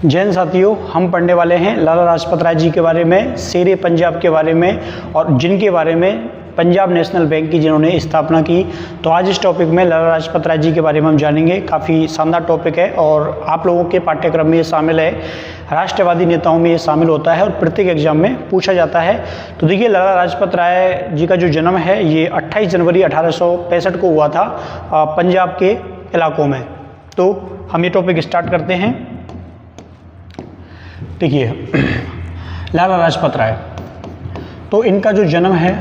जैन साथियों, हम पढ़ने वाले हैं लाला लाजपत राय जी के बारे में, शेरे पंजाब के बारे में, और जिनके बारे में पंजाब नेशनल बैंक की जिन्होंने स्थापना की। तो आज इस टॉपिक में लाला लाजपत राय जी के बारे में हम जानेंगे। काफ़ी शानदार टॉपिक है और आप लोगों के पाठ्यक्रम में ये शामिल है, राष्ट्रवादी नेताओं में ये शामिल होता है और प्रत्येक एग्जाम में पूछा जाता है। तो देखिए, लाला लाजपत राय जी का जो जन्म है ये 28 जनवरी 1865 को हुआ था पंजाब के इलाकों में। तो हम ये टॉपिक स्टार्ट करते हैं। देखिए, लाला लाजपत राय, तो इनका जो जन्म है,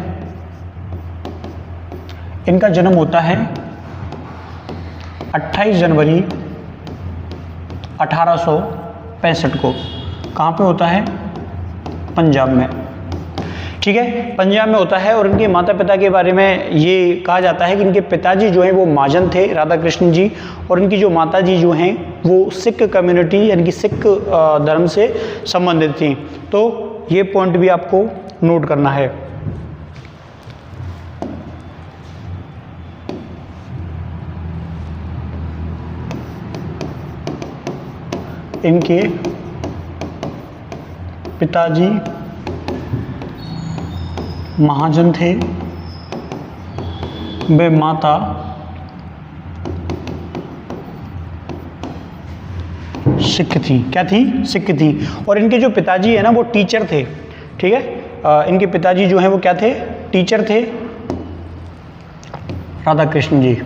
इनका जन्म होता है 28 जनवरी 1865 को। कहाँ पे होता है? पंजाब में। ठीक है, पंजाब में होता है। और इनके माता पिता के बारे में ये कहा जाता है कि इनके पिताजी जो हैं वो महाजन थे, राधा कृष्ण जी, और इनकी जो माता जी जो हैं वो सिख कम्युनिटी यानी कि सिख धर्म से संबंधित थी। तो ये पॉइंट भी आपको नोट करना है। इनके पिताजी महाजन थे, वे माता सिख थी। क्या थी? सिख थी। और इनके जो पिताजी है ना वो टीचर थे। ठीक है, इनके पिताजी जो हैं वो क्या थे? टीचर थे, राधा कृष्ण जी।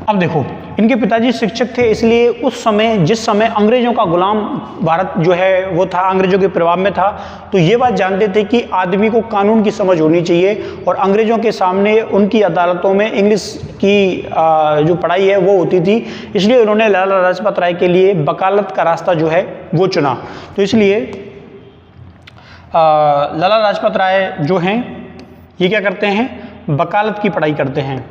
अब देखो, इनके पिताजी शिक्षक थे, इसलिए उस समय जिस समय अंग्रेजों का गुलाम भारत जो है वो था, अंग्रेजों के प्रभाव में था, तो ये बात जानते थे कि आदमी को कानून की समझ होनी चाहिए। और अंग्रेजों के सामने उनकी अदालतों में इंग्लिश की जो पढ़ाई है वो होती थी। इसलिए उन्होंने लाला लाजपत राय के लिए वकालत का रास्ता जो है वो चुना। तो इसलिए लाला लाजपत राय जो हैं ये क्या करते हैं? वकालत की पढ़ाई करते हैं।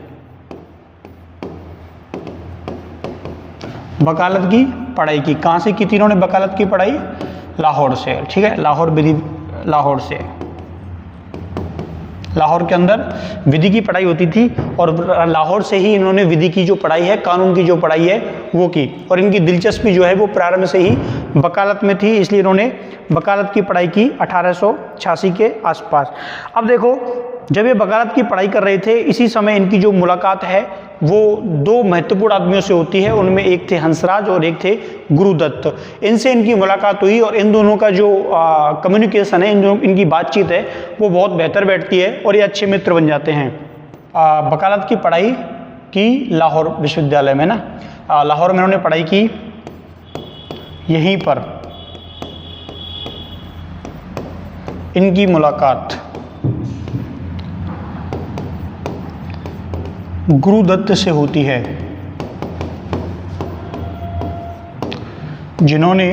वकालत की पढ़ाई की। कहाँ से की थी इन्होंने वकालत की पढ़ाई? लाहौर से। ठीक है, लाहौर विधि, लाहौर से, लाहौर के अंदर विधि की पढ़ाई होती थी और लाहौर से ही इन्होंने विधि की जो पढ़ाई है, कानून की जो पढ़ाई है वो की। और इनकी दिलचस्पी जो है वो प्रारंभ से ही वकालत में थी, इसलिए इन्होंने वकालत की पढ़ाई की 1886 के आसपास। अब देखो, जब ये वकालत की पढ़ाई कर रहे थे, इसी समय इनकी जो मुलाकात है वो दो महत्वपूर्ण आदमियों से होती है। उनमें एक थे हंसराज और एक थे गुरुदत्त। इनसे इनकी मुलाकात हुई और इन दोनों का जो कम्युनिकेशन है, इनकी बातचीत है वो बहुत बेहतर बैठती है और ये अच्छे मित्र बन जाते हैं। वकालत की पढ़ाई की लाहौर विश्वविद्यालय में ना, लाहौर में उन्होंने पढ़ाई की। यहीं पर इनकी मुलाकात गुरुदत्त से होती है, जिन्होंने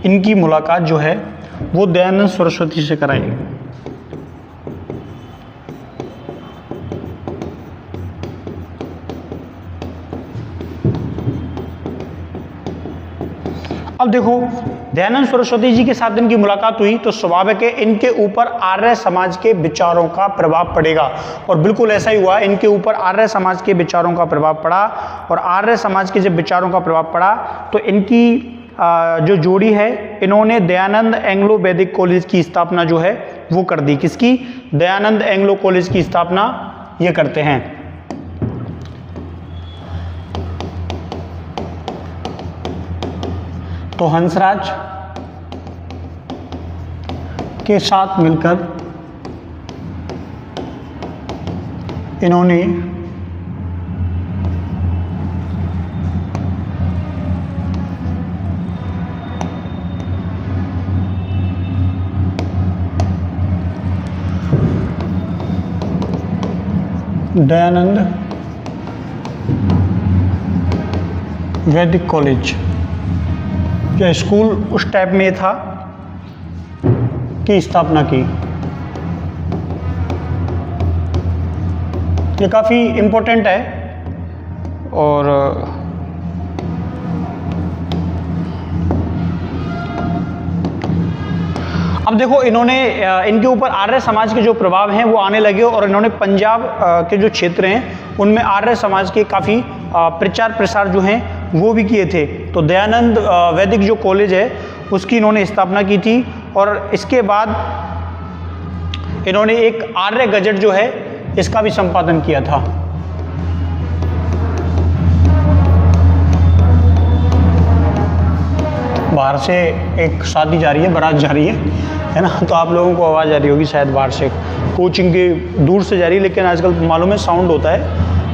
इनकी मुलाकात जो है वो दयानंद सरस्वती से कराई। अब देखो, दयानंद सरस्वती जी के साथ इनकी मुलाकात हुई तो स्वाभाविक है इनके ऊपर आर्य समाज के विचारों का प्रभाव पड़ेगा। और बिल्कुल ऐसा ही हुआ, इनके ऊपर आर्य समाज के विचारों का प्रभाव पड़ा। और आर्य समाज के जब विचारों का प्रभाव पड़ा तो इनकी जो जोड़ी है, इन्होंने दयानंद एंग्लो वैदिक कॉलेज की स्थापना जो है वो कर दी। किसकी? दयानंद एंग्लो कॉलेज की स्थापना ये करते हैं। तो हंसराज के साथ मिलकर इन्होंने दयानंद वैदिक कॉलेज जो स्कूल उस टाइप में था की स्थापना की। ये काफ़ी इम्पोर्टेंट है। और अब देखो इन्होंने इनके ऊपर आर्य समाज के जो प्रभाव हैं वो आने लगे और इन्होंने पंजाब के जो क्षेत्र हैं उनमें आर्य समाज के काफ़ी प्रचार प्रसार जो हैं वो भी किए थे। तो दयानंद वैदिक जो कॉलेज है उसकी इन्होंने स्थापना की थी और इसके बाद इन्होंने एक आर्य गजट जो है इसका भी संपादन किया था। बाहर से एक शादी जा रही है, बारात जा रही है ना, तो आप लोगों को आवाज़ आ रही होगी शायद बाहर से, कोचिंग के दूर से जा रही है, लेकिन आजकल मालूम है साउंड होता है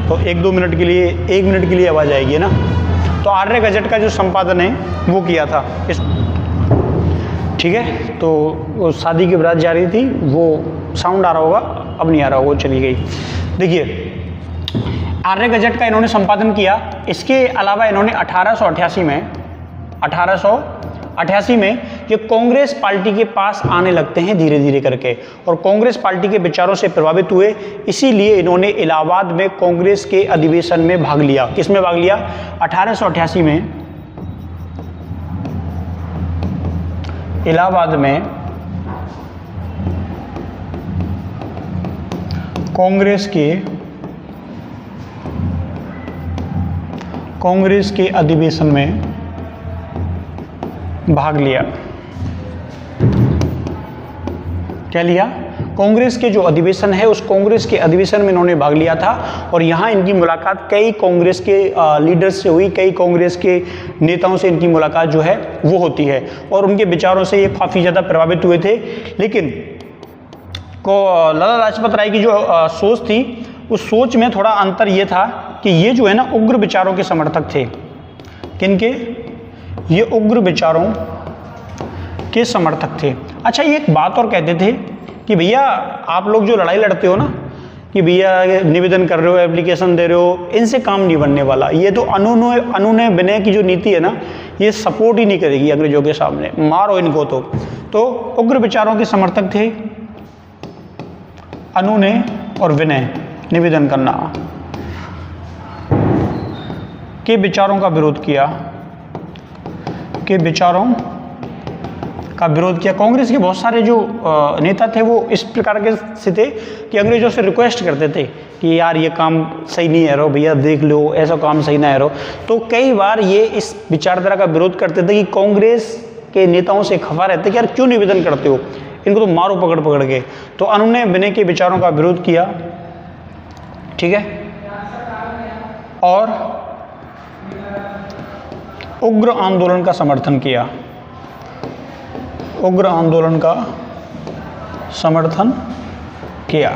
तो 1-2 मिनट के लिए 1 मिनट के लिए आवाज़ आएगी ना। तो आर्य गजट का जो संपादन है वो किया था इस, ठीक है। तो वो शादी की बारात जा रही थी, वो साउंड आ रहा होगा, अब नहीं आ रहा होगा, वो चली गई। देखिए आर्य गजट का इन्होंने संपादन किया। इसके अलावा इन्होंने 1888 में ये कांग्रेस पार्टी के पास आने लगते हैं धीरे धीरे करके और कांग्रेस पार्टी के विचारों से प्रभावित हुए, इसीलिए इन्होंने इलाहाबाद में कांग्रेस के अधिवेशन में भाग लिया। किसमें भाग लिया? 1888 में इलाहाबाद में कांग्रेस के अधिवेशन में भाग लिया। क्या लिया? कांग्रेस के जो अधिवेशन है उस कांग्रेस के अधिवेशन में इन्होंने भाग लिया था और यहाँ इनकी मुलाकात कई कांग्रेस के लीडर्स से हुई, कई कांग्रेस के नेताओं से इनकी मुलाकात जो है वो होती है और उनके विचारों से ये काफ़ी ज़्यादा प्रभावित हुए थे। लेकिन लाला लाजपत राय की जो सोच थी उस सोच में थोड़ा अंतर ये था कि ये जो है ना उग्र विचारों के समर्थक थे। किनके? ये उग्र विचारों के समर्थक थे। अच्छा, ये एक बात और कहते थे कि भैया आप लोग जो लड़ाई लड़ते हो ना, कि भैया निवेदन कर रहे हो, एप्लीकेशन दे रहे हो, इनसे काम नहीं बनने वाला। ये तो अनुनय विनय की जो नीति है ना, ये सपोर्ट ही नहीं करेगी अंग्रेजों के सामने, मारो इनको। तो उग्र विचारों के समर्थक थे, अनुनय और विनय, निवेदन करना के विचारों का विरोध किया, कांग्रेस के बहुत सारे जो नेता थे वो इस प्रकार के से थे कि अंग्रेजों से रिक्वेस्ट करते थे कि यार ये काम सही नहीं है रो भैया, देख लो ऐसा काम सही ना है रो। तो कई बार ये इस विचारधारा का विरोध करते थे कि कांग्रेस के नेताओं से खफा रहते कि यार क्यों निवेदन करते हो, इनको तो मारो पकड़ पकड़ के। तो अनुनय विनय के विचारों का विरोध किया, ठीक है, और उग्र आंदोलन का समर्थन किया,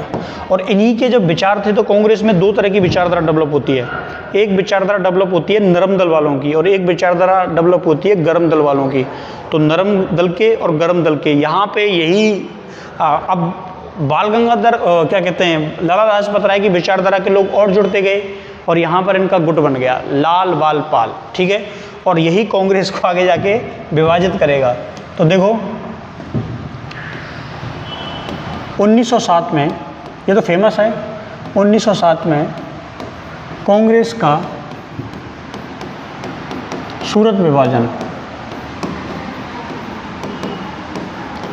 और इन्हीं के जब विचार थे तो कांग्रेस में 2 तरह की विचारधारा डेवलप होती है। एक विचारधारा डेवलप होती है नरम दल वालों की और एक विचारधारा डेवलप होती है गर्म दल वालों की। तो नरम दल के और गर्म दल के यहाँ पे यही अब बाल गंगाधर क्या कहते हैं, लाला लाजपत राय की विचारधारा के लोग और जुड़ते गए और यहाँ पर इनका गुट बन गया, लाल बाल पाल, ठीक है, और यही कांग्रेस को आगे जाके विभाजित करेगा। तो देखो 1907 में, ये तो फेमस है, 1907 में कांग्रेस का सूरत विभाजन,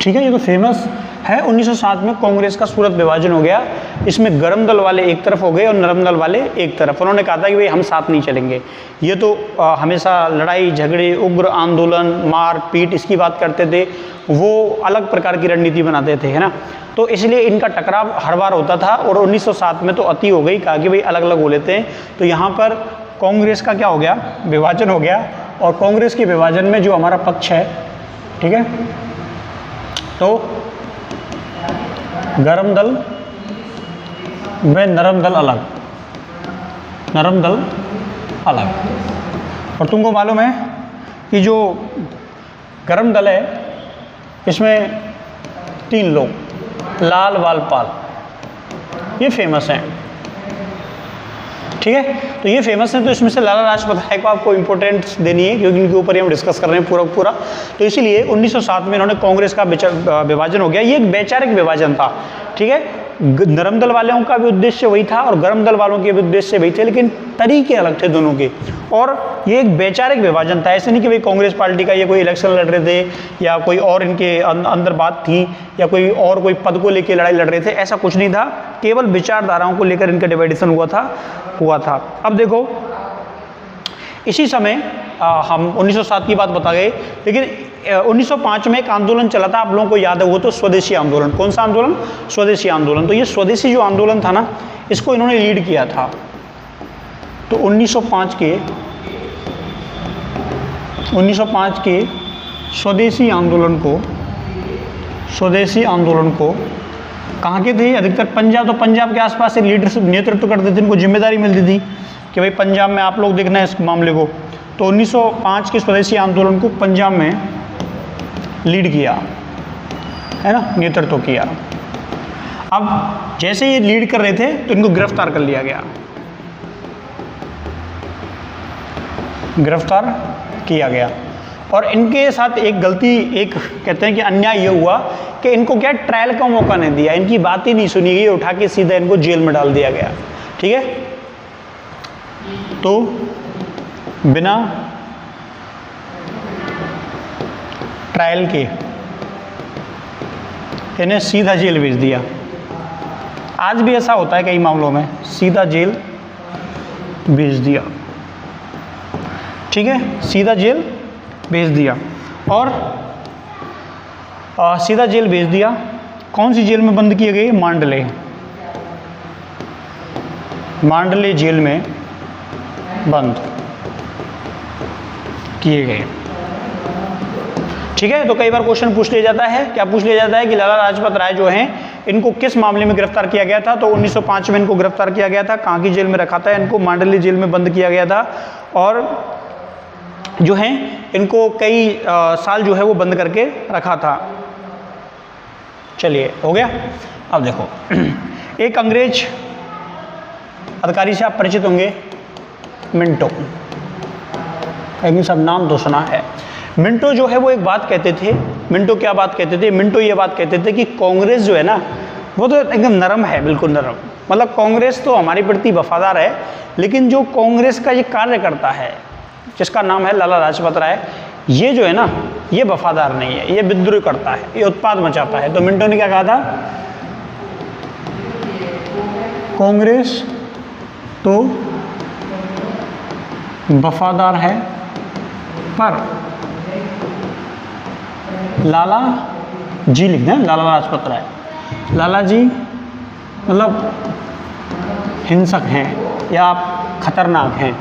ठीक है, ये तो फेमस है। 1907 में कांग्रेस का सूरत विभाजन हो गया। इसमें गर्म दल वाले एक तरफ हो गए और नरम दल वाले एक तरफ। उन्होंने कहा था कि भाई हम साथ नहीं चलेंगे, ये तो हमेशा लड़ाई झगड़े, उग्र आंदोलन, मार पीट इसकी बात करते थे, वो अलग प्रकार की रणनीति बनाते थे, है ना। तो इसलिए इनका टकराव हर बार होता था और 1907 में तो अति हो गई, कहा कि भाई अलग अलग हो लेते हैं। तो यहाँ पर कांग्रेस का क्या हो गया, विभाजन हो गया और कांग्रेस के विभाजन में जो हमारा पक्ष है, ठीक है, तो गर्म दल व नरम दल अलग, और तुमको मालूम है कि जो गर्म दल है इसमें 3 लोग, लाल बाल पाल, ये फेमस हैं, ठीक है। तो ये फेमस है, तो इसमें से लाला लाजपत राय को आपको इंपॉर्टेंस देनी है क्योंकि इनके ऊपर ही हम डिस्कस कर रहे हैं पूरा। तो इसीलिए 1907 में इन्होंने कांग्रेस का विभाजन हो गया। ये एक वैचारिक विभाजन था, ठीक है, नरम दल वालों का भी उद्देश्य वही था और गर्म दल वालों के भी उद्देश्य वही थे, लेकिन तरीके अलग थे दोनों के। और ये एक वैचारिक विभाजन था, ऐसे नहीं कि भाई कांग्रेस पार्टी का ये कोई इलेक्शन लड़ रहे थे या कोई और इनके अंदर बात थी या कोई पद को लेकर लड़ाई लड़ रहे थे, ऐसा कुछ नहीं था। केवल विचारधाराओं को लेकर इनका डिवाइडेशन हुआ था। अब देखो, इसी समय हम 1907 की बात बता गए, लेकिन 1905 में एक आंदोलन चला था, आप लोगों को याद है, वो तो स्वदेशी आंदोलन। कौन सा आंदोलन? स्वदेशी आंदोलन। तो ये स्वदेशी जो आंदोलन था ना, इसको इन्होंने लीड किया था। तो 1905 के स्वदेशी आंदोलन को कहाँ के थे? अधिकतर पंजाब। तो पंजाब के आसपास से लीडरशिप, नेतृत्व करते थे, इनको जिम्मेदारी मिलती थी कि भाई पंजाब में आप लोग देखना है इस मामले को। तो 1905 के स्वदेशी आंदोलन को पंजाब में लीड किया, है ना, नेतृत्व किया। अब जैसे ये लीड कर रहे थे तो इनको गिरफ्तार कर लिया गया, और इनके साथ एक गलती, एक कहते हैं कि अन्याय ये हुआ कि इनको क्या ट्रायल का मौका नहीं दिया, इनकी बात ही नहीं सुनी गई, उठा के सीधा इनको जेल में डाल दिया गया। ठीक है, तो बिना ट्रायल के इन्हें सीधा जेल भेज दिया। आज भी ऐसा होता है कई मामलों में, सीधा जेल भेज दिया। ठीक है, सीधा जेल भेज दिया। और सीधा जेल भेज दिया। कौन सी जेल में बंद किए गए? मांडले जेल में बंद किए गए। ठीक है, तो कई बार क्वेश्चन पूछ लिया जाता है, क्या पूछ लिया जाता है कि लाला लाजपत राय जो हैं, इनको किस मामले में गिरफ्तार किया गया था? तो 1905 में इनको गिरफ्तार किया गया था। कहाँ की जेल में रखा था? इनको मांडली जेल में बंद किया गया था। और जो है इनको कई साल जो है वो बंद करके रखा था। चलिए, हो गया। अब देखो, एक अंग्रेज अधिकारी से आप परिचित होंगे, मिंटो। कहीं सब नाम तो सुना है। मिंटो जो है वो एक बात कहते थे। मिंटो क्या बात कहते थे? मिंटो ये बात कहते थे कि कांग्रेस जो है ना, वो तो एकदम नरम है, बिल्कुल नरम। मतलब कांग्रेस तो हमारे प्रति वफादार है, लेकिन जो कांग्रेस का ये कार्यकर्ता है, जिसका नाम है लाला लाजपत राय, ये जो है ना, ये वफादार नहीं है, ये विद्रोह करता है, ये उत्पाद मचाता है। तो मिंटो ने क्या कहा था? कांग्रेस तो वफादार है, पर लाला जी लिखना है, लाला लाजपत राय, लाला जी मतलब हिंसक हैं या खतरनाक हैं,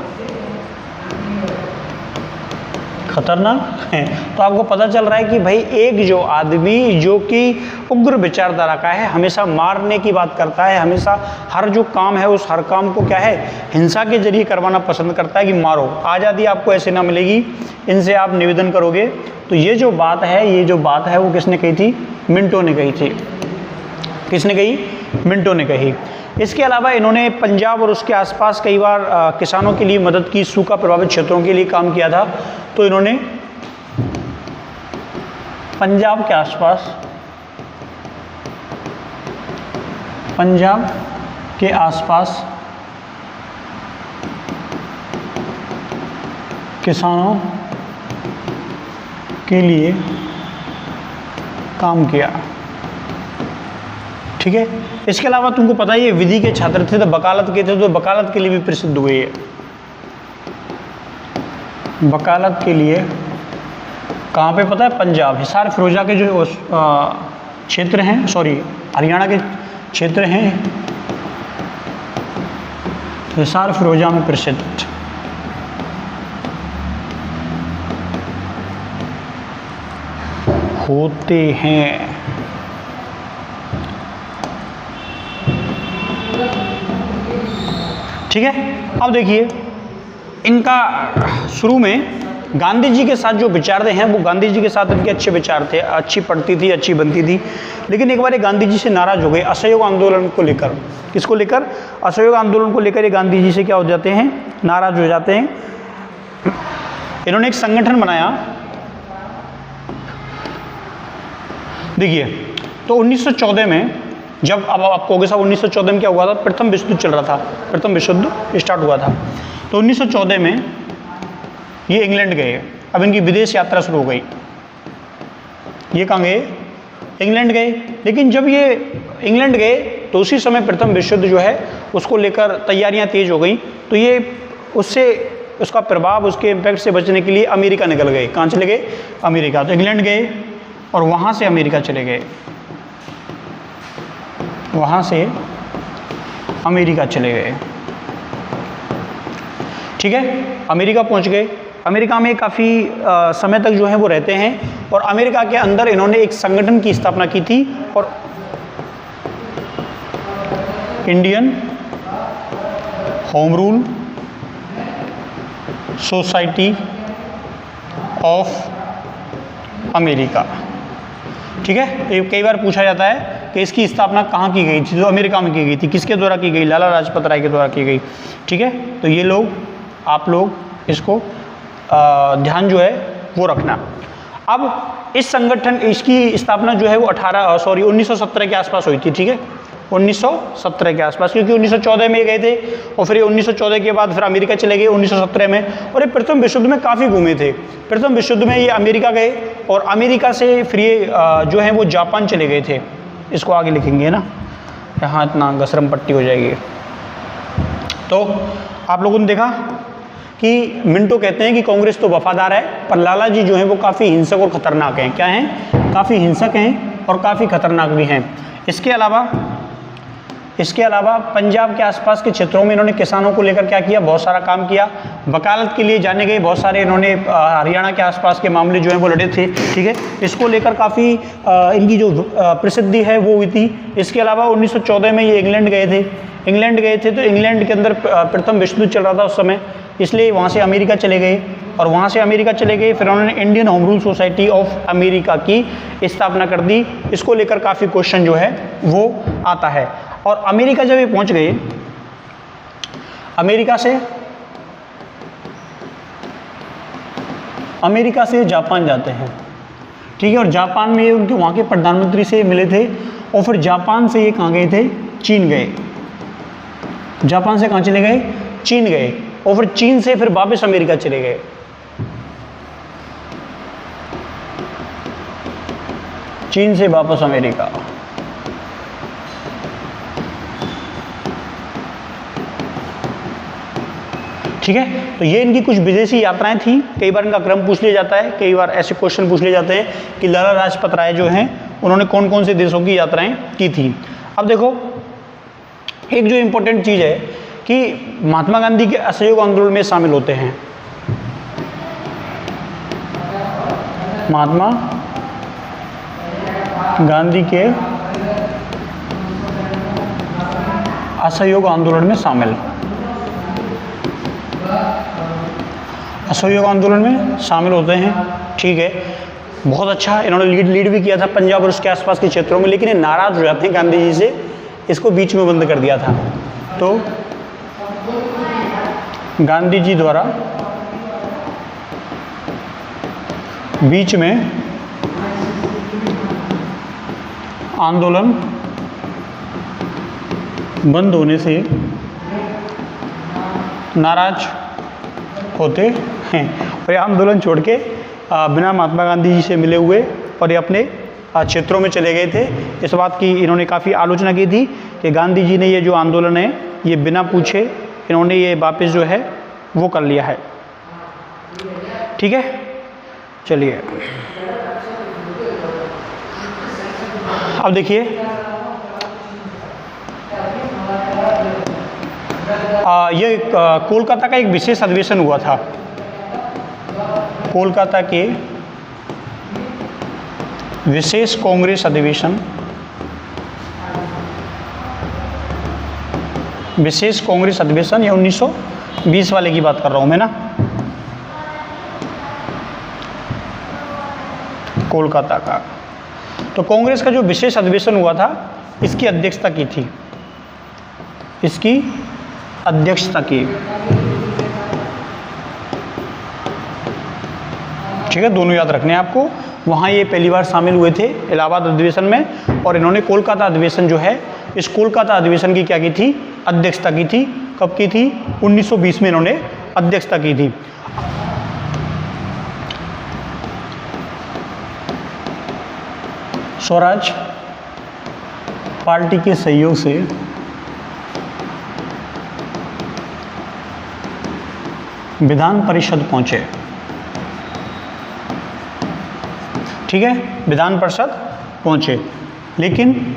तो आपको पता चल रहा है कि भाई एक जो आदमी जो कि उग्र विचारधारा का है, हमेशा मारने की बात करता है, हमेशा हर जो काम है उस हर काम को क्या है, हिंसा के जरिए करवाना पसंद करता है कि मारो, आज़ादी आपको ऐसे ना मिलेगी, इनसे आप निवेदन करोगे। तो ये जो बात है वो किसने कही थी? मिंटो ने कही थी। किसने कही? मिंटो ने कही। इसके अलावा इन्होंने पंजाब और उसके आसपास कई बार किसानों के लिए मदद की, सूखा प्रभावित क्षेत्रों के लिए काम किया था। तो इन्होंने पंजाब के आसपास किसानों के लिए काम किया। ठीक है, इसके अलावा तुमको पता ही है विधि के छात्र थे, तो वकालत के थे, तो वकालत के लिए भी प्रसिद्ध हुए है। वकालत के लिए कहाँ पे पता है? पंजाब, हिसार फिरोजा के जो क्षेत्र हैं, सॉरी हरियाणा के क्षेत्र हैं, हिसार फिरोजा में प्रसिद्ध होते हैं। ठीक है, अब देखिए इनका शुरू में गांधी जी के साथ जो विचार हैं, वो गांधी जी के साथ इनके अच्छे विचार थे, अच्छी पढ़ती थी, अच्छी बनती थी। लेकिन एक बार ये गांधी जी से नाराज हो गए असहयोग आंदोलन को लेकर। किसको लेकर? असहयोग आंदोलन को लेकर ये गांधी जी से क्या हो जाते हैं? नाराज हो जाते हैं। इन्होंने एक संगठन बनाया। देखिए, तो 1914 जब अब आपको होगा साहब 1914 में क्या हुआ था, प्रथम विश्व युद्ध चल रहा था, प्रथम विश्व युद्ध स्टार्ट हुआ था। तो 1914 में ये इंग्लैंड गए। अब इनकी विदेश यात्रा शुरू हो गई। ये कहाँ गए, इंग्लैंड गए। लेकिन जब ये इंग्लैंड गए तो उसी समय प्रथम विश्व युद्ध जो है उसको लेकर तैयारियां तेज हो गई। तो ये उससे उसका प्रभाव, उसके इम्पैक्ट से बचने के लिए अमेरिका निकल गए। कहाँ चले गए, अमेरिका। तो इंग्लैंड गए और वहाँ से अमेरिका चले गए, वहाँ से अमेरिका चले गए। ठीक है, अमेरिका पहुँच गए। अमेरिका में काफ़ी समय तक जो है वो रहते हैं और अमेरिका के अंदर इन्होंने एक संगठन की स्थापना की थी और Indian home rule society of America. ठीक है, ये कई बार पूछा जाता है कि इसकी स्थापना कहाँ की गई थी, जो अमेरिका में की गई थी, किसके द्वारा की गई, लाला लाजपत राय के द्वारा की गई। ठीक है, तो ये लोग, आप लोग इसको ध्यान जो है वो रखना। अब इस संगठन, इसकी स्थापना जो है वो 1917 के आसपास हुई थी। ठीक है, 1917 के आसपास, क्योंकि 1914 में गए थे और फिर 1914 के बाद फिर अमेरिका चले गए 1917 में। और ये प्रथम विश्व युद्ध में काफ़ी घूमे थे। प्रथम विश्व युद्ध में ये अमेरिका गए और अमेरिका से फिर ये जो है वो जापान चले गए थे। इसको आगे लिखेंगे ना, यहाँ इतना घसरम पट्टी हो जाएगी। तो आप लोगों ने देखा कि मिंटो कहते हैं कि कांग्रेस तो वफादार है, पर लाला जी जो हैं वो काफ़ी हिंसक और ख़तरनाक हैं। क्या हैं, काफ़ी हिंसक हैं और काफ़ी ख़तरनाक भी हैं। इसके अलावा पंजाब के आसपास के क्षेत्रों में इन्होंने किसानों को लेकर क्या किया, बहुत सारा काम किया। वकालत के लिए जाने गए, बहुत सारे इन्होंने हरियाणा के आसपास के मामले जो हैं वो लड़े थे। ठीक है, इसको लेकर काफ़ी इनकी जो प्रसिद्धि है वो हुई थी। इसके अलावा 1914 में ये इंग्लैंड गए थे। तो इंग्लैंड के अंदर प्रथम विश्व युद्ध चल रहा था उस समय, इसलिए वहाँ से अमेरिका चले गए और वहाँ से अमेरिका चले गए। फिर उन्होंने Indian home rule society of America की स्थापना कर दी। इसको लेकर काफ़ी क्वेश्चन जो है वो आता है। और अमेरिका जब ये पहुँच गए, अमेरिका से जापान जाते हैं। ठीक है, और जापान में उनके वहाँ के प्रधानमंत्री से मिले थे और फिर जापान से ये कहाँ गए थे, चीन गए। जापान से कहाँ चले गए, चीन गए और फिर चीन से फिर वापस अमेरिका चले गए। चीन से वापस अमेरिका। ठीक है, तो ये इनकी कुछ विदेशी यात्राएं थी। कई बार इनका क्रम पूछ लिया जाता है, कई बार ऐसे क्वेश्चन पूछ लिए जाते हैं कि लाला लाजपत राय जो हैं उन्होंने कौन कौन से देशों की यात्राएं की थी। अब देखो, एक जो इम्पोर्टेंट चीज़ है कि महात्मा गांधी के असहयोग आंदोलन में शामिल होते हैं। महात्मा गांधी के असहयोग आंदोलन में शामिल, असहयोग आंदोलन में शामिल होते हैं। ठीक है, बहुत अच्छा, इन्होंने लीड भी किया था पंजाब और उसके आसपास के क्षेत्रों में। लेकिन ये नाराज हो जाते हैं गांधी जी से, इसको बीच में बंद कर दिया था। तो गांधी जी द्वारा बीच में आंदोलन बंद होने से नाराज होते हैं और ये आंदोलन छोड़ के बिना महात्मा गांधी जी से मिले हुए और ये अपने क्षेत्रों में चले गए थे। इस बात की इन्होंने काफ़ी आलोचना की थी कि गांधी जी ने ये जो आंदोलन है ये बिना पूछे इन्होंने ये वापस जो है वो कर लिया है। ठीक है, चलिए अब देखिए, ये कोलकाता का एक विशेष अधिवेशन हुआ था। कोलकाता के विशेष कांग्रेस अधिवेशन, विशेष कांग्रेस अधिवेशन, ये 1920 वाले की बात कर रहा हूं मैं ना, कोलकाता का। तो कांग्रेस का जो विशेष अधिवेशन हुआ था इसकी अध्यक्षता की थी, इसकी अध्यक्षता की। ठीक है, दोनों याद रखने हैं आपको। वहाँ ये पहली बार शामिल हुए थे इलाहाबाद अधिवेशन में। और इन्होंने कोलकाता अधिवेशन जो है, इस कोलकाता अधिवेशन की क्या की थी, अध्यक्षता की थी। कब की थी? 1920 में इन्होंने अध्यक्षता की थी। स्वराज पार्टी के सहयोग से विधान परिषद पहुंचे। ठीक है, विधान परिषद पहुंचे, लेकिन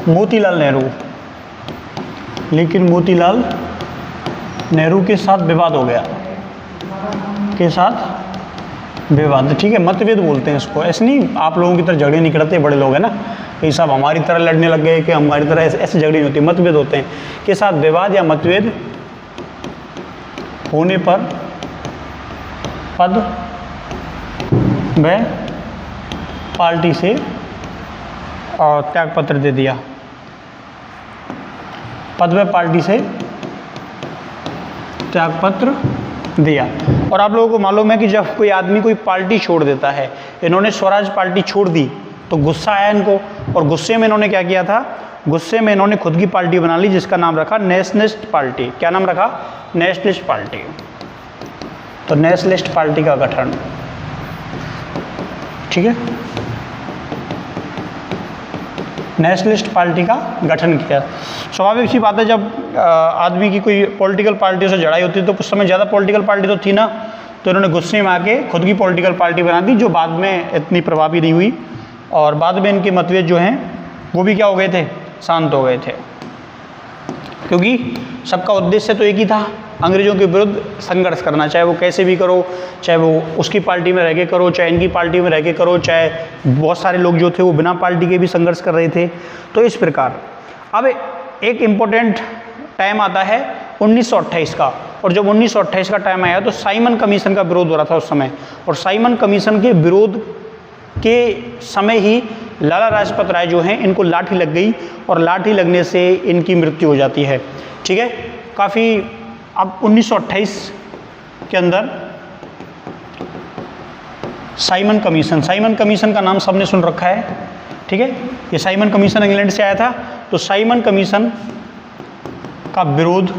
मोतीलाल नेहरू के साथ विवाद हो गया, विवाद। ठीक है, मतभेद बोलते हैं इसको, ऐसे नहीं आप लोगों की तरह झगड़े नहीं करते बड़े लोग, है ना, ये सब हमारी तरह लड़ने लग गए कि हमारी तरह ऐसे झगड़े नहीं होते, मतभेद होते हैं। के साथ विवाद या मतभेद होने पर पद व पार्टी से त्यागपत्र दे दिया। पद व पार्टी से त्यागपत्र दिया। और आप लोगों को मालूम है कि जब कोई आदमी कोई पार्टी छोड़ देता है, इन्होंने स्वराज पार्टी छोड़ दी तो गुस्सा आया इनको, और गुस्से में इन्होंने क्या किया था, गुस्से में इन्होंने खुद की पार्टी बना ली, जिसका नाम रखा नेशनलिस्ट पार्टी। क्या नाम रखा? Nationalist party. तो नेशनलिस्ट पार्टी का गठन, ठीक है, नेशनलिस्ट पार्टी का गठन किया। स्वाभाविक सी बात है, जब आदमी की कोई पॉलिटिकल पार्टियों से लड़ाई होती है तो उस समय ज़्यादा पॉलिटिकल पार्टी तो थी ना, तो इन्होंने गुस्से में आके खुद की पॉलिटिकल पार्टी बना दी, जो बाद में इतनी प्रभावी नहीं हुई, और बाद में इनके मतभेद जो हैं वो भी क्या हो गए थे, शांत हो गए थे, क्योंकि सबका उद्देश्य तो एक ही था, अंग्रेजों के विरुद्ध संघर्ष करना, चाहे वो कैसे भी करो, चाहे वो उसकी पार्टी में रह के करो, चाहे इनकी पार्टी में रह के करो, चाहे बहुत सारे लोग जो थे वो बिना पार्टी के भी संघर्ष कर रहे थे। तो इस प्रकार अब एक इम्पोर्टेंट टाइम आता है 1928 का, और जब 1928 का टाइम आया तो साइमन कमीशन का विरोध हो रहा था उस समय, और साइमन कमीशन के विरोध के समय ही लाला लाजपत राय जो हैं इनको लाठी लग गई, और लाठी लगने से इनकी मृत्यु हो जाती है। ठीक है, काफ़ी अब 1928 के अंदर साइमन कमीशन का नाम सबने सुन रखा है। ठीक है, ये साइमन कमीशन इंग्लैंड से आया था, तो साइमन कमीशन का विरोध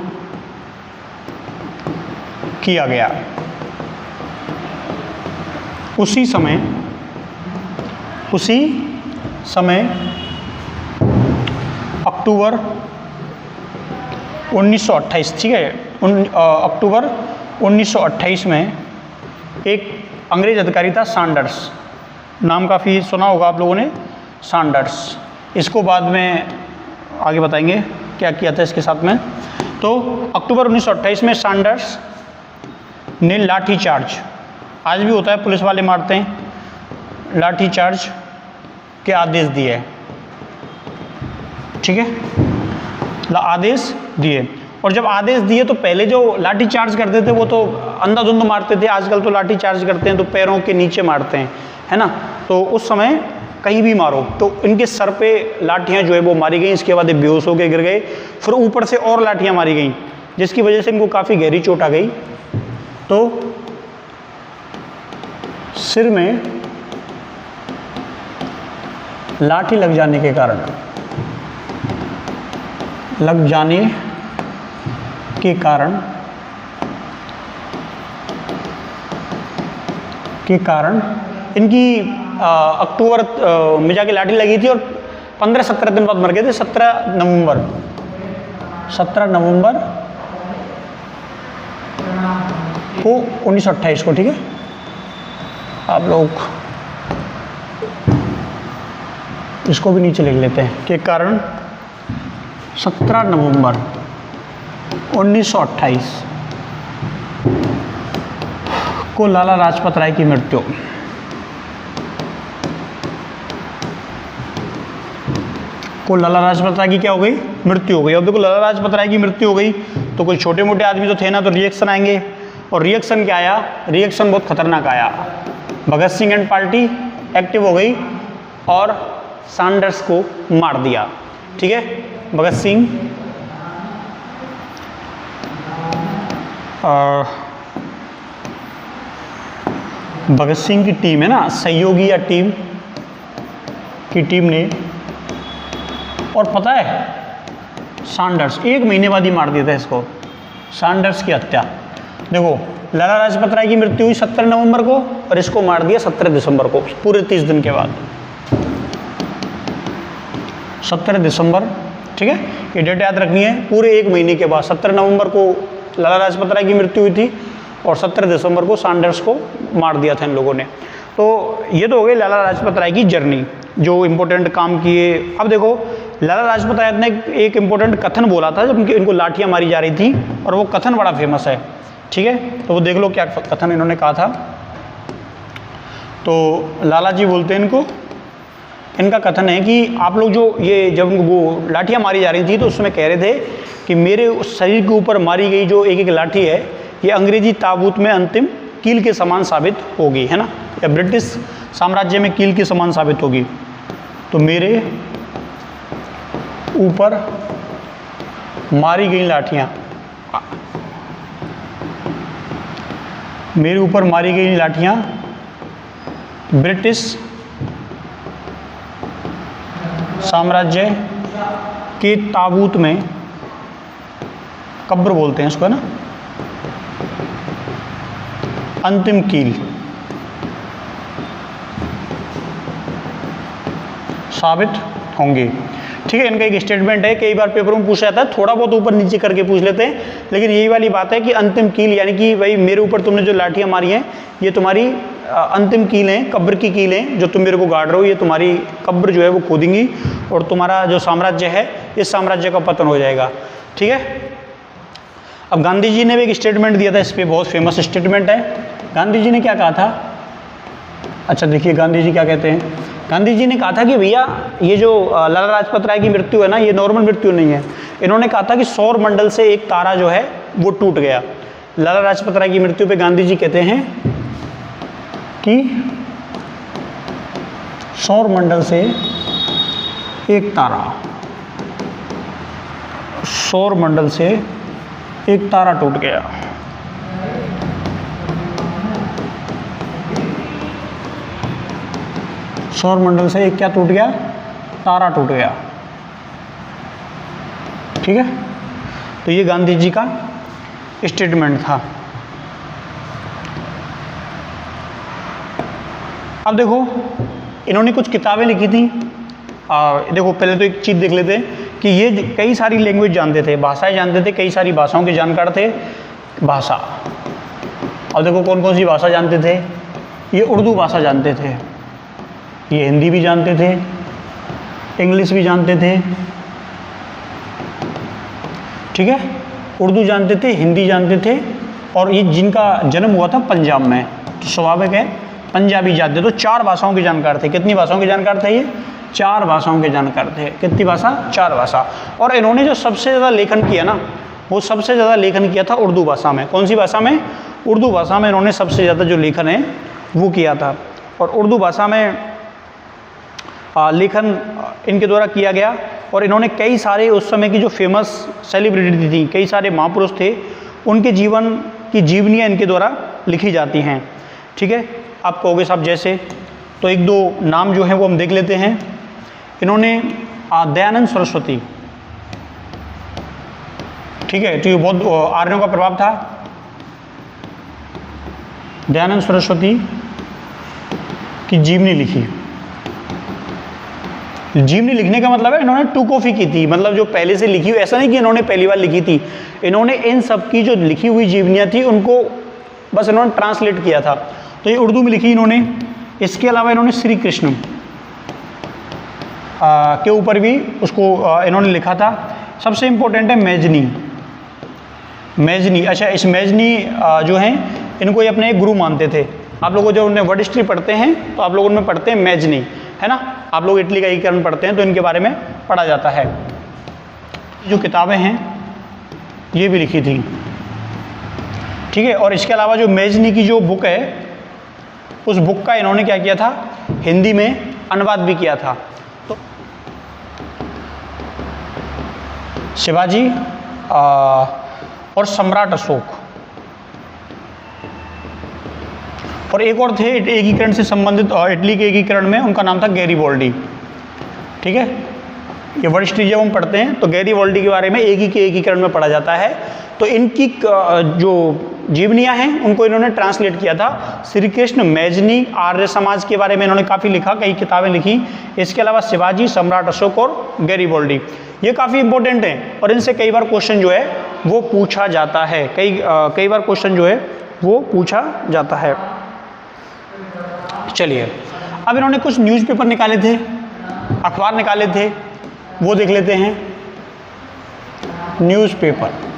किया गया। उसी समय अक्टूबर 1928, ठीक है, अक्टूबर 1928 में एक अंग्रेज अधिकारी था सैंडर्स, नाम काफ़ी सुना होगा आप लोगों ने, सैंडर्स। इसको बाद में आगे बताएंगे क्या किया था इसके साथ में। तो अक्टूबर 1928 में सैंडर्स ने लाठी चार्ज, आज भी होता है पुलिस वाले मारते हैं, लाठी चार्ज के आदेश दिए। ठीक है, आदेश दिए, और जब आदेश दिए तो पहले जो लाठी चार्ज करते थे वो तो अंधाधुंध मारते थे, आजकल तो लाठी चार्ज करते हैं तो पैरों के नीचे मारते हैं, है ना। तो उस समय कहीं भी मारो, तो इनके सर पे लाठियां जो है वो मारी गई, इसके बाद ये बेहोश होकर गिर गए, फिर ऊपर से और लाठियां मारी गई, जिसकी वजह से इनको काफ़ी गहरी चोट आ गई। तो सिर में लाठी लग जाने के कारण इनकी अक्टूबर में जाके लाठी लगी थी, और 15-17 दिन बाद मर गए थे। 17 नवंबर को 1928 को, ठीक है, आप लोग इसको भी नीचे लिख लेते हैं के कारण 17 नवंबर 1928 को लाला लाजपत राय की मृत्यु। लाला लाजपत राय की क्या हो गई? मृत्यु हो गई। अब देखो, लाला लाजपत राय की मृत्यु हो गई तो कोई छोटे मोटे आदमी तो थे ना, तो रिएक्शन आएंगे, और रिएक्शन क्या आया? रिएक्शन बहुत खतरनाक आया। Bhagat Singh and party active हो गई और सैंडर्स को मार दिया। ठीक है, भगत सिंह भगत सिंह की टीम है ना, सहयोगी या टीम की टीम ने, और पता है सैंडर्स 1 महीने बाद ही मार दिया था इसको, सैंडर्स की हत्या। देखो लाला लाजपत राय की मृत्यु हुई 17 नवंबर को और इसको मार दिया 17 दिसंबर को, पूरे 30 दिन के बाद, 17 दिसंबर। ठीक है, ये डेट याद रखनी है, पूरे 1 महीने के बाद 17 नवंबर को लाला लाजपत राय की मृत्यु हुई थी और 17 दिसंबर को सैंडर्स को मार दिया था इन लोगों ने। तो ये तो हो गई लाला लाजपत राय की जर्नी, जो इम्पोर्टेंट काम किए। अब देखो लाला लाजपत राय ने एक इम्पोर्टेंट कथन बोला था जब इनको लाठियाँ मारी जा रही थी, और वो कथन बड़ा फेमस है। ठीक है, तो वो देख लो क्या कथन इन्होंने कहा था। तो लाला जी बोलते हैं इनको, इनका कथन है कि आप लोग जो ये जब वो लाठियाँ मारी जा रही थी तो उसमें कह रहे थे कि मेरे उस शरीर के ऊपर मारी गई जो एक एक लाठी है ये अंग्रेजी ताबूत में अंतिम कील के समान साबित होगी, है ना, या ब्रिटिश साम्राज्य में कील के समान साबित होगी। तो मेरे ऊपर मारी गई लाठियाँ, मेरे ऊपर मारी गई लाठियाँ ब्रिटिश साम्राज्य के ताबूत में, कब्र बोलते हैं इसको, है ना, अंतिम कील साबित होंगे। ठीक है, इनका एक स्टेटमेंट है, कई बार पेपरों में पूछा जाता है, थोड़ा बहुत ऊपर नीचे करके पूछ लेते हैं, लेकिन यही वाली बात है कि अंतिम कील, यानी कि भाई मेरे ऊपर तुमने जो लाठियाँ मारी हैं ये तुम्हारी अंतिम कील हैं, कब्र की कील हैं, जो तुम मेरे को गाड़ रहे हो, ये तुम्हारी कब्र जो है वो खोदेंगी और तुम्हारा जो साम्राज्य है इस साम्राज्य का पतन हो जाएगा। ठीक है, अब गांधी जी ने भी एक स्टेटमेंट दिया था, इस पर बहुत फेमस स्टेटमेंट है। गांधी जी ने क्या कहा था? अच्छा देखिए गांधी जी क्या कहते हैं। गांधी जी ने कहा था कि भैया ये जो लाला लाजपत राय की मृत्यु है ना, ये नॉर्मल मृत्यु नहीं है। इन्होंने कहा था कि सौर मंडल से एक तारा जो है वो टूट गया। लाला लाजपत राय की मृत्यु पे गांधी जी कहते हैं कि सौर मंडल से एक तारा, सौर मंडल से एक तारा टूट गया। सौर मंडल से एक क्या टूट गया? तारा टूट गया। ठीक है, तो ये गांधी जी का स्टेटमेंट था। अब देखो इन्होंने कुछ किताबें लिखी थी। देखो पहले तो एक चीज़ देख लेते हैं कि ये कई सारी लैंग्वेज जानते थे, भाषाएं जानते थे, कई सारी भाषाओं के जानकार थे। भाषा, अब देखो कौन कौन सी भाषा जानते थे। ये उर्दू भाषा जानते थे, ये हिंदी भी जानते थे, इंग्लिश भी जानते थे। ठीक है, उर्दू जानते थे, हिंदी जानते थे, और ये जिनका जन्म हुआ था पंजाब में, तो स्वाभाविक है पंजाबी जानते। तो 4 भाषाओं के जानकार थे। कितनी भाषाओं के जानकार थे ये? 4 भाषाओं के जानकार थे। कितनी भाषा? 4 भाषा। और इन्होंने जो सबसे ज़्यादा लेखन किया ना, वो सबसे ज़्यादा लेखन किया था उर्दू भाषा में। कौन सी भाषा में? उर्दू भाषा में इन्होंने सबसे ज़्यादा जो लेखन है वो किया था। और उर्दू भाषा में लेखन इनके द्वारा किया गया। और इन्होंने कई सारे उस समय की जो फेमस सेलिब्रिटी थी, कई सारे महापुरुष थे, उनके जीवन की जीवनियाँ इनके द्वारा लिखी जाती हैं। ठीक है, आप कहोगे साहब जैसे, तो 1-2 नाम जो हैं वो हम देख लेते हैं। इन्होंने दयानंद सरस्वती, ठीक है, तो ये बहुत आर्यों का प्रभाव था। दयानंद सरस्वती की जीवनी लिखी। जीवनी लिखने का मतलब है इन्होंने 2 कॉपी की थी, मतलब जो पहले से लिखी हुई, ऐसा नहीं कि इन्होंने पहली बार लिखी थी। इन्होंने इन सब की जो लिखी हुई जीवनियाँ थी उनको बस इन्होंने ट्रांसलेट किया था। तो ये उर्दू में लिखी इन्होंने। इसके अलावा इन्होंने श्री कृष्ण के ऊपर भी उसको इन्होंने लिखा था। सबसे इम्पोर्टेंट है मैजनी। मैजनी, अच्छा इस मैजनी जो हैं इनको ये अपने एक गुरु मानते थे। आप लोगों जो उन्हें वर्ड हिस्ट्री पढ़ते हैं तो आप लोग उनमें पढ़ते हैं मैजनी, है ना। आप लोग इटली का एकीकरण पढ़ते हैं तो इनके बारे में पढ़ा जाता है। जो किताबें हैं ये भी लिखी थी। ठीक है, और इसके अलावा जो मैजनी की जो बुक है उस बुक का इन्होंने क्या किया था? हिंदी में अनुवाद भी किया था। तो शिवाजी और सम्राट अशोक, और एक और थे एकीकरण से संबंधित, इटली के एकीकरण में उनका नाम था गैरीबॉल्डी। ठीक है, ये वर्ड जब हम पढ़ते हैं तो गैरीबॉल्डी के बारे में एकीकरण में पढ़ा जाता है। तो इनकी जो जीवनियाँ हैं उनको इन्होंने ट्रांसलेट किया था। श्री कृष्ण मैजनी, आर्य समाज के बारे में इन्होंने काफ़ी लिखा, कई किताबें लिखी। इसके अलावा शिवाजी, सम्राट अशोक और गैरीबॉल्डी, ये काफ़ी इंपॉर्टेंट हैं और इनसे कई बार क्वेश्चन जो है वो पूछा जाता है। कई बार क्वेश्चन जो है वो पूछा जाता है। चलिए, अब इन्होंने कुछ न्यूज़पेपर निकाले थे, अखबार निकाले थे, वो देख लेते हैं। न्यूज़पेपर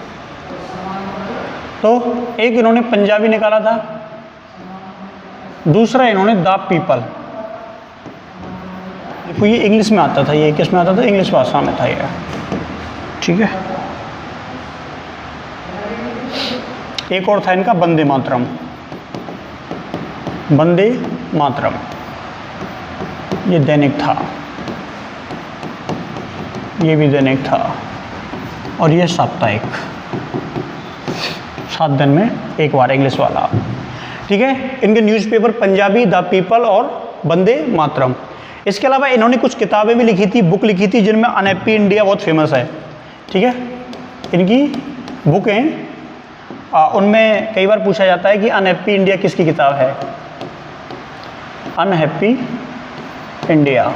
तो एक इन्होंने पंजाबी निकाला था, दूसरा इन्होंने द पीपल, ये इंग्लिश में आता था, ये किस में आता था, इंग्लिश भाषा में था ये। ठीक है, एक और था इनका वंदे मातरम, वंदे मातरम, ये दैनिक था, ये भी दैनिक था, और ये साप्ताहिक, 7 दिन में एक बार, इंग्लिश वाला। ठीक है, इनके न्यूज़पेपर पंजाबी, द पीपल और वंदे मातरम। इसके अलावा इन्होंने कुछ किताबें भी लिखी थी, बुक लिखी थी, जिनमें अनहैप्पी इंडिया बहुत फेमस है। ठीक है, इनकी बुक हैं, उनमें कई बार पूछा जाता है कि अनहैप्पी इंडिया किसकी किताब है। अनहैप्पी इंडिया,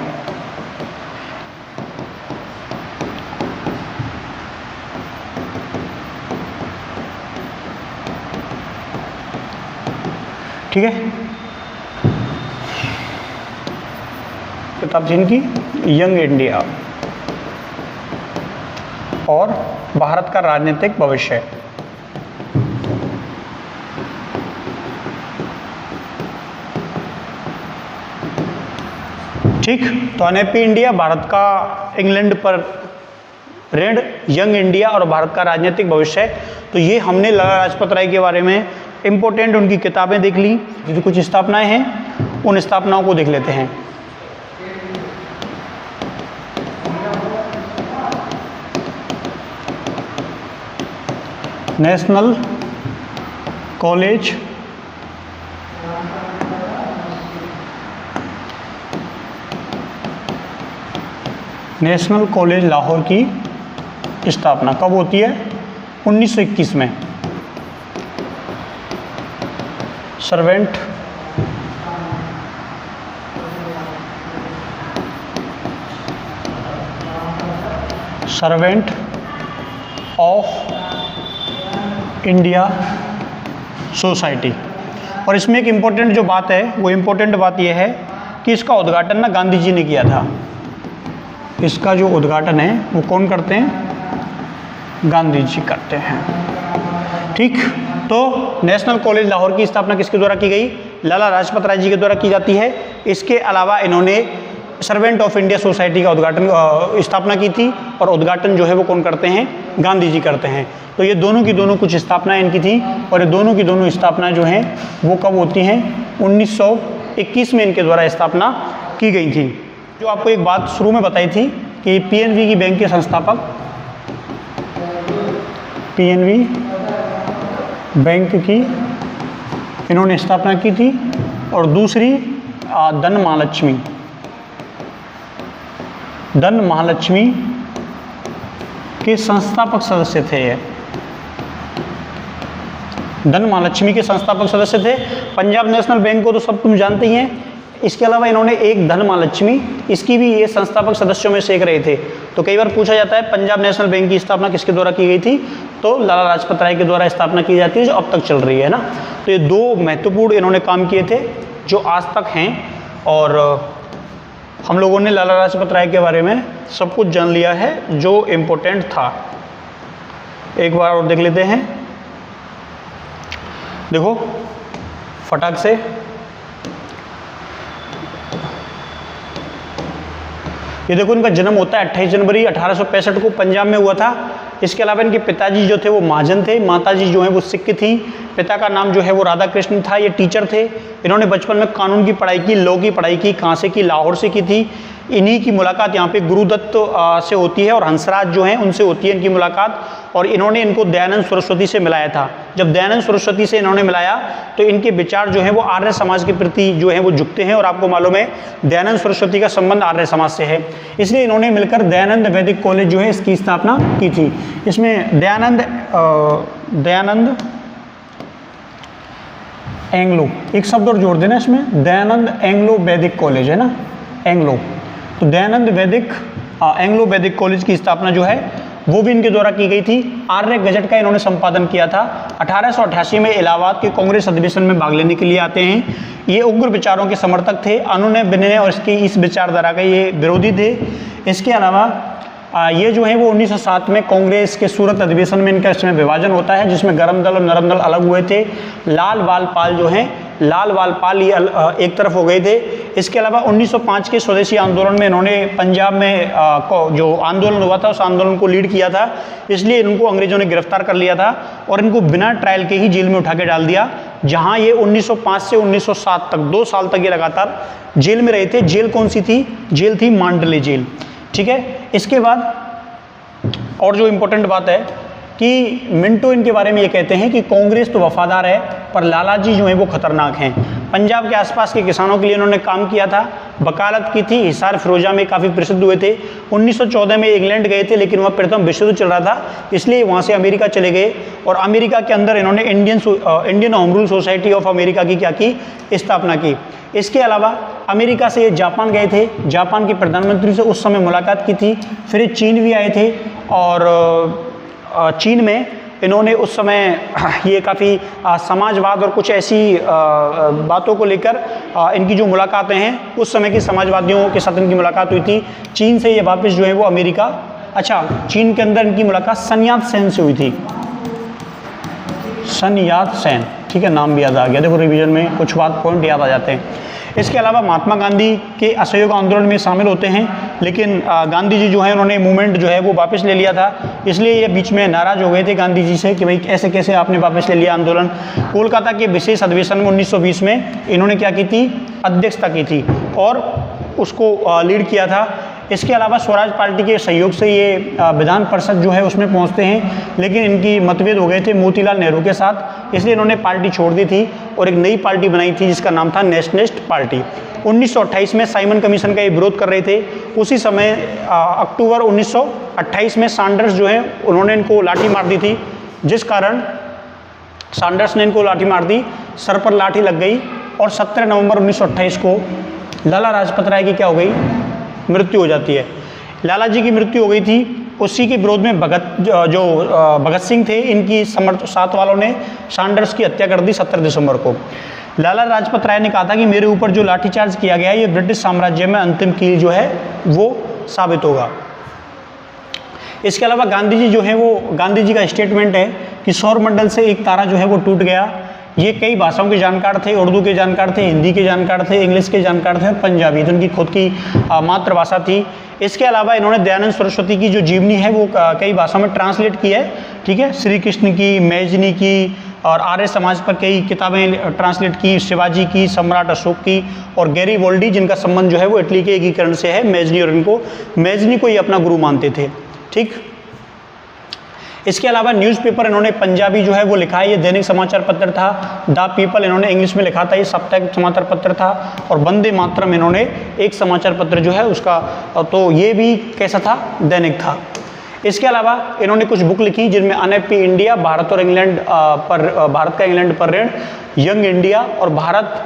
ठीक है, किताब जिनकी यंग इंडिया और भारत का राजनीतिक भविष्य। ठीक, तो अनहैप्पी इंडिया, भारत का इंग्लैंड पर ऋण, यंग इंडिया और भारत का राजनीतिक भविष्य। तो ये हमने लाला लाजपत राय के बारे में इंपॉर्टेंट उनकी किताबें देख ली। जो कुछ स्थापनाएं हैं उन स्थापनाओं को देख लेते हैं। National college national college Lahore की स्थापना कब होती है? 1921 में। Servant of India society. और इसमें एक इम्पोर्टेंट जो बात है, वो इम्पोर्टेंट बात यह है कि इसका उद्घाटन ना गांधी जी ने किया था। इसका जो उद्घाटन है वो कौन करते हैं? गांधी जी करते हैं। ठीक, तो नेशनल कॉलेज लाहौर की स्थापना किसके द्वारा की गई? लाला लाजपत राय जी के द्वारा की जाती है। इसके अलावा इन्होंने सर्वेंट ऑफ इंडिया सोसाइटी का उद्घाटन स्थापना की थी, और उद्घाटन जो है वो कौन करते हैं? गांधी जी करते हैं। तो ये दोनों की दोनों कुछ स्थापनाएं इनकी थी, और ये दोनों की दोनों स्थापना जो हैं वो कब होती हैं? 1921 में इनके द्वारा स्थापना की गई थी। जो आपको एक बात शुरू में बताई थी कि पीएनबी की बैंक के संस्थापक, पीएनबी बैंक की इन्होंने स्थापना की थी, और दूसरी धन महालक्ष्मी के संस्थापक सदस्य थे। ये धन महालक्ष्मी के संस्थापक सदस्य थे। पंजाब नेशनल बैंक को तो सब तुम जानते ही हैं। इसके अलावा इन्होंने एक धन महालक्ष्मी, इसकी भी ये संस्थापक सदस्यों में से एक रहे थे। तो कई बार पूछा जाता है पंजाब नेशनल बैंक की स्थापना किसके द्वारा की गई थी? तो लाला लाजपत राय के द्वारा स्थापना की जाती है, जो अब तक चल रही है ना। तो ये दो महत्वपूर्ण इन्होंने काम किए थे जो आज तक हैं, और हम लोगों ने लाला लाजपत राय के बारे में सब कुछ जान लिया है जो इम्पोर्टेंट था। एक बार और देख लेते हैं। देखो फटाक से, ये देखो इनका जन्म होता है 28 जनवरी 1865 को पंजाब में हुआ था। इसके अलावा इनके पिताजी जो थे वो महाजन थे, माताजी जो है वो सिख थी। पिता का नाम जो है वो राधा कृष्ण था, ये टीचर थे। इन्होंने बचपन में कानून की पढ़ाई की, लॉ की पढ़ाई की। कहाँ से की? लाहौर से की थी। इन्हीं की मुलाकात यहाँ पे गुरुदत्त से होती है और हंसराज जो हैं उनसे होती है इनकी मुलाकात, और इन्होंने इनको दयानंद सरस्वती से मिलाया था। जब दयानंद सरस्वती से इन्होंने मिलाया तो इनके विचार जो हैं वो आर्य समाज के प्रति जो है वो झुकते हैं, और आपको मालूम है दयानंद सरस्वती का संबंध आर्य समाज से है, इसलिए इन्होंने मिलकर दयानंद वैदिक कॉलेज जो है इसकी स्थापना की थी। इसमें दयानंद एंग्लो, एक शब्द और जोड़ देना इसमें, दयानंद एंग्लो वैदिक कॉलेज है ना, एंग्लो, तो दयानंद वैदिक एंग्लो वैदिक कॉलेज की स्थापना जो है वो भी इनके द्वारा की गई थी। आर्य गजट का इन्होंने संपादन किया था। 1888 में इलाहाबाद के कांग्रेस अधिवेशन में भाग लेने के लिए आते हैं। ये उग्र विचारों के समर्थक थे, अनुनय विनय और इसकी इस विचारधारा के ये विरोधी थे। इसके अलावा ये जो है वो 1907 में कांग्रेस के सूरत अधिवेशन में इनका इसमें विभाजन होता है, जिसमें गरम दल और नरम दल अलग हुए थे। लाल बाल पाल जो हैं, लाल बाल पाल ये एक तरफ हो गए थे। इसके अलावा 1905 के स्वदेशी आंदोलन में इन्होंने पंजाब में जो आंदोलन हुआ था उस आंदोलन को लीड किया था, इसलिए इनको अंग्रेजों ने गिरफ्तार कर लिया था और इनको बिना ट्रायल के ही जेल में उठा के डाल दिया, जहां ये 1905 से 1907 तक 2 साल तक ये लगातार जेल में रहे थे। जेल कौन सी थी? जेल थी मांडले जेल। ठीक है। इसके बाद और जो इम्पोर्टेंट बात है कि मिंटो इनके बारे में ये कहते हैं कि कांग्रेस तो वफादार है पर लालाजी जो है वो खतरनाक हैं। पंजाब के आसपास के किसानों के लिए इन्होंने काम किया था, वकालत की थी, हिसार फिरोजा में काफ़ी प्रसिद्ध हुए थे। 1914 में इंग्लैंड गए थे, लेकिन वहाँ प्रथम विश्व युद्ध चल रहा था, इसलिए वहाँ से अमेरिका चले गए और अमेरिका के अंदर इन्होंने Indian home rule society of America की क्या की? स्थापना की। इसके अलावा अमेरिका से ये जापान गए थे, जापान के प्रधानमंत्री से उस समय मुलाकात की थी। फिर चीन भी आए थे और चीन में इन्होंने उस समय ये काफ़ी समाजवाद और कुछ ऐसी बातों को लेकर इनकी जो मुलाकातें हैं, उस समय के समाजवादियों के साथ इनकी मुलाकात हुई थी। चीन से ये वापस जो है वो अमेरिका, अच्छा चीन के अंदर इनकी मुलाकात सन यात सेन से हुई थी, सन यात सेन। ठीक है, नाम भी याद आ गया, देखो रिवीजन में कुछ बात पॉइंट याद आ जाते हैं। इसके अलावा महात्मा गांधी के असहयोग आंदोलन में शामिल होते हैं, लेकिन गांधी जी जो है उन्होंने मूवमेंट जो है वो वापस ले लिया था, इसलिए ये बीच में नाराज हो गए थे गांधी जी से कि भाई ऐसे कैसे आपने वापस ले लिया आंदोलन। कोलकाता के विशेष अधिवेशन में 1920 में इन्होंने क्या की थी? अध्यक्षता की थी और उसको लीड किया था। इसके अलावा स्वराज पार्टी के सहयोग से ये विधान परिषद जो है उसमें पहुंचते हैं, लेकिन इनकी मतभेद हो गए थे मोतीलाल नेहरू के साथ, इसलिए इन्होंने पार्टी छोड़ दी थी और एक नई पार्टी बनाई थी जिसका नाम था नेशनलिस्ट पार्टी। 1928 में साइमन कमीशन का ये विरोध कर रहे थे। उसी समय अक्टूबर 1928 में सैंडर्स जो है उन्होंने इनको लाठी मार दी थी, जिस कारण सैंडर्स ने इनको लाठी मार दी, सर पर लाठी लग गई और 17 नवंबर 1928 को लाला लाजपत राय की क्या हो गई? मृत्यु हो जाती है। लाला जी की मृत्यु हो गई थी। उसी के विरोध में भगत सिंह थे, इनकी साथ वालों ने सैंडर्स की हत्या कर दी 17 दिसंबर को। लाला लाजपत राय ने कहा था कि मेरे ऊपर जो लाठीचार्ज किया गया है ये ब्रिटिश साम्राज्य में अंतिम कील जो है वो साबित होगा। इसके अलावा गांधी जी जो है वो, गांधी जी का स्टेटमेंट है कि सौरमंडल से एक तारा जो है वो टूट गया। ये कई भाषाओं के जानकार थे, उर्दू के जानकार थे, हिंदी के जानकार थे, इंग्लिश के जानकार थे और पंजाबी, तो उनकी खुद की मातृभाषा थी। इसके अलावा इन्होंने दयानंद सरस्वती की जो जीवनी है वो कई भाषाओं में ट्रांसलेट की है। ठीक है, श्री कृष्ण की, मैजनी की और आर्य समाज पर कई किताबें ट्रांसलेट की, शिवाजी की, सम्राट अशोक की और गैरीबोल्डी, जिनका संबंध जो है वो इटली के एकीकरण से है। मैजनी और इनको, मैजनी को ये अपना गुरु मानते थे। ठीक, इसके अलावा न्यूज़पेपर इन्होंने पंजाबी जो है वो लिखा है, ये दैनिक समाचार पत्र था। द पीपल इन्होंने इंग्लिश में लिखा था, ये साप्ताहिक समाचार पत्र था। और वंदे मातरम इन्होंने एक समाचार पत्र जो है उसका, तो ये भी कैसा था? दैनिक था। इसके अलावा इन्होंने कुछ बुक लिखी जिनमें अनहैप्पी इंडिया, भारत और इंग्लैंड पर, भारत का इंग्लैंड पर ऋण, यंग इंडिया और भारत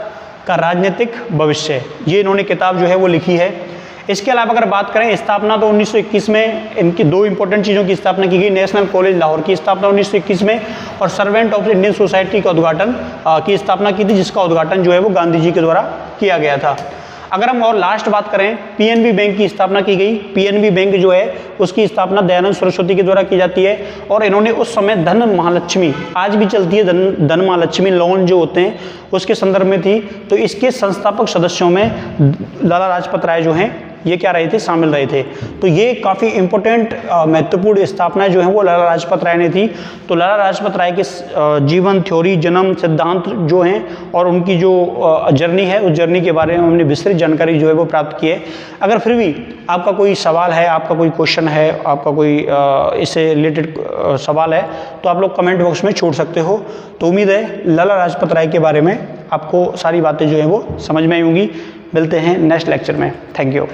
का राजनीतिक भविष्य, ये इन्होंने किताब जो है वो लिखी है। इसके अलावा अगर बात करें स्थापना, तो 1921 में इनकी 2 इंपॉर्टेंट चीज़ों की स्थापना की गई। नेशनल कॉलेज लाहौर की स्थापना 1921 में और सर्वेंट ऑफ इंडियन सोसाइटी का उद्घाटन की स्थापना की थी, जिसका उद्घाटन जो है वो गांधी जी के द्वारा किया गया था। अगर हम और लास्ट बात करें, पीएनबी बैंक की स्थापना की गई। पीएनबी बैंक जो है उसकी स्थापना दयानंद सरस्वती के द्वारा की जाती है और इन्होंने उस समय धन महालक्ष्मी, आज भी चलती है धन महालक्ष्मी लोन जो होते हैं उसके संदर्भ में थी। तो इसके संस्थापक सदस्यों में लाला लाजपत राय जो हैं ये क्या रहे थे, शामिल रहे थे। तो ये काफ़ी इंपॉर्टेंट महत्वपूर्ण स्थापना जो है वो लाला लाजपत राय ने थी। तो लाला लाजपत राय के जीवन, थ्योरी, जन्म, सिद्धांत जो हैं और उनकी जो जर्नी है, उस जर्नी के बारे में हमने विस्तृत जानकारी जो है वो प्राप्त की है। अगर फिर भी आपका कोई सवाल है, आपका कोई क्वेश्चन है, आपका कोई इससे रिलेटेड सवाल है, तो आप लोग कमेंट बॉक्स में छोड़ सकते हो। तो उम्मीद है लाला लाजपत राय के बारे में आपको सारी बातें जो हैं वो समझ में आई होंगी। मिलते हैं नेक्स्ट लेक्चर में। Thank you.